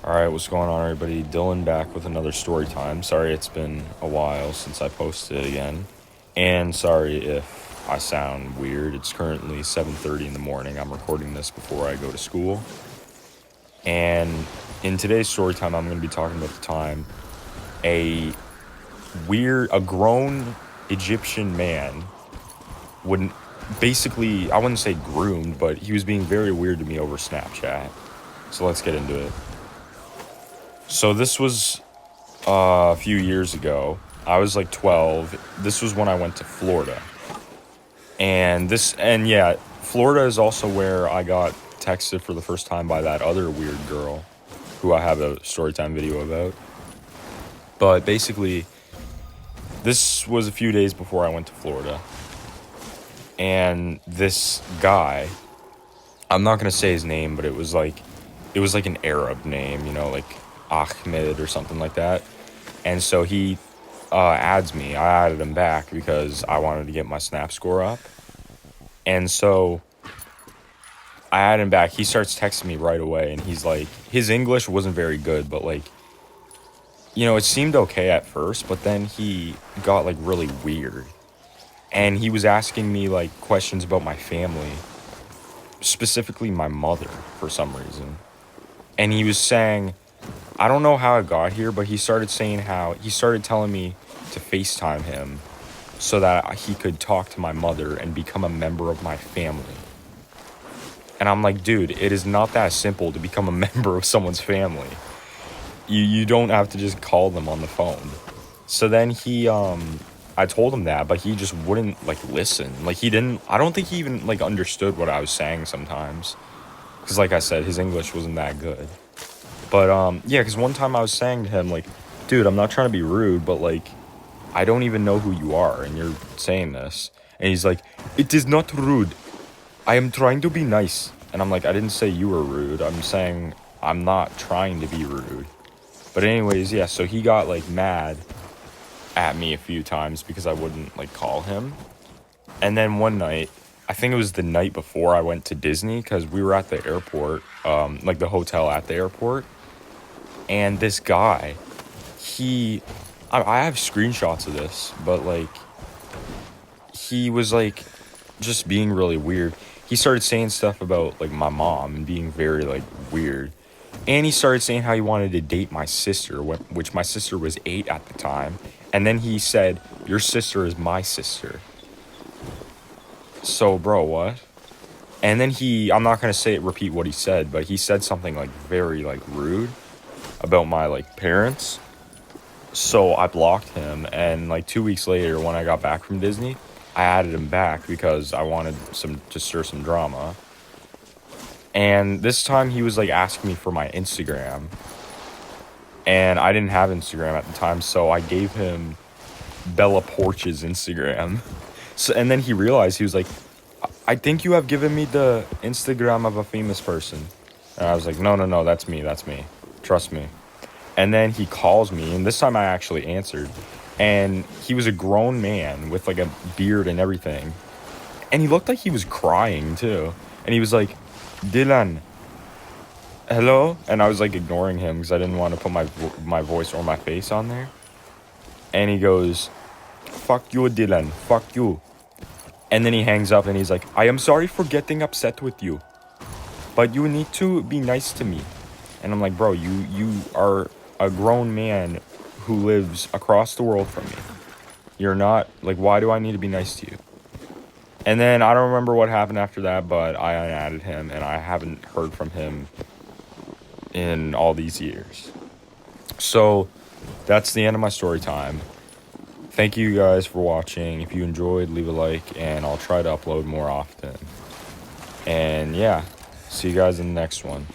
Alright, what's going on, everybody? Dylan back with another story time. Sorry it's been a while since I posted again. And sorry if I sound weird. It's currently 7:30 in the morning. I'm recording this before I go to school. And in today's story time, I'm going to be talking about the time a grown Egyptian man wouldn't basically, I wouldn't say groomed, but he was being very weird to me over Snapchat. So let's get into it. So this was a few years ago. I was like 12. This was when I went to Florida. And yeah, Florida is also where I got texted for the first time by that other weird girl who I have a storytime video about. But basically, this was a few days before I went to Florida. And this guy, I'm not going to say his name, but it was like an Arab name, like Ahmed or something like that. And so he adds me. I added him back because I wanted to get my snap score up. And so I added him back. He starts texting me right away, and he's like, his English wasn't very good, but like, it seemed okay at first, but then he got like really weird. And he was asking me like questions about my family, specifically my mother, for some reason. And he was saying, I don't know how it got here, but he started telling me to FaceTime him so that he could talk to my mother and become a member of my family. And I'm like, dude, it is not that simple to become a member of someone's family. You don't have to just call them on the phone. So then I told him that, but he just wouldn't listen. I don't think he even understood what I was saying sometimes. Because like I said, his English wasn't that good. But yeah, because one time I was saying to him, dude, I'm not trying to be rude, but I don't even know who you are, and you're saying this. And he's like, it is not rude. I am trying to be nice. And I'm like, I didn't say you were rude. I'm saying I'm not trying to be rude. But anyways, yeah, so he got mad at me a few times because I wouldn't call him. And then one night, I think it was the night before I went to Disney, because we were at the airport, the hotel at the airport. And this guy, I have screenshots of this, but he was just being really weird. He started saying stuff about my mom and being very weird. And he started saying how he wanted to date my sister, which my sister was 8 at the time. And then he said, your sister is my sister. So, bro, what? And then I'm not going to repeat what he said, but he said something very rude about my parents. So I blocked him, and 2 weeks later, when I got back from Disney, I added him back because I wanted to stir some drama. And this time he was asking me for my Instagram, and I didn't have Instagram at the time, so I gave him Bella Porch's Instagram. So, and then he realized, he was like, I think you have given me the Instagram of a famous person. And I was like, no, that's me. Trust me. And then he calls me, and this time I actually answered. And he was a grown man with a beard and everything. And he looked like he was crying too. And he was like, Dylan, hello? And I was ignoring him because I didn't want to put my voice or my face on there. And he goes, fuck you, Dylan, fuck you. And then he hangs up and he's like, I am sorry for getting upset with you, but you need to be nice to me. And I'm like, bro, you are a grown man who lives across the world from me. You're not, why do I need to be nice to you? And then I don't remember what happened after that, but I unadded him, and I haven't heard from him in all these years. So that's the end of my story time. Thank you guys for watching. If you enjoyed, leave a like, and I'll try to upload more often. And yeah, see you guys in the next one.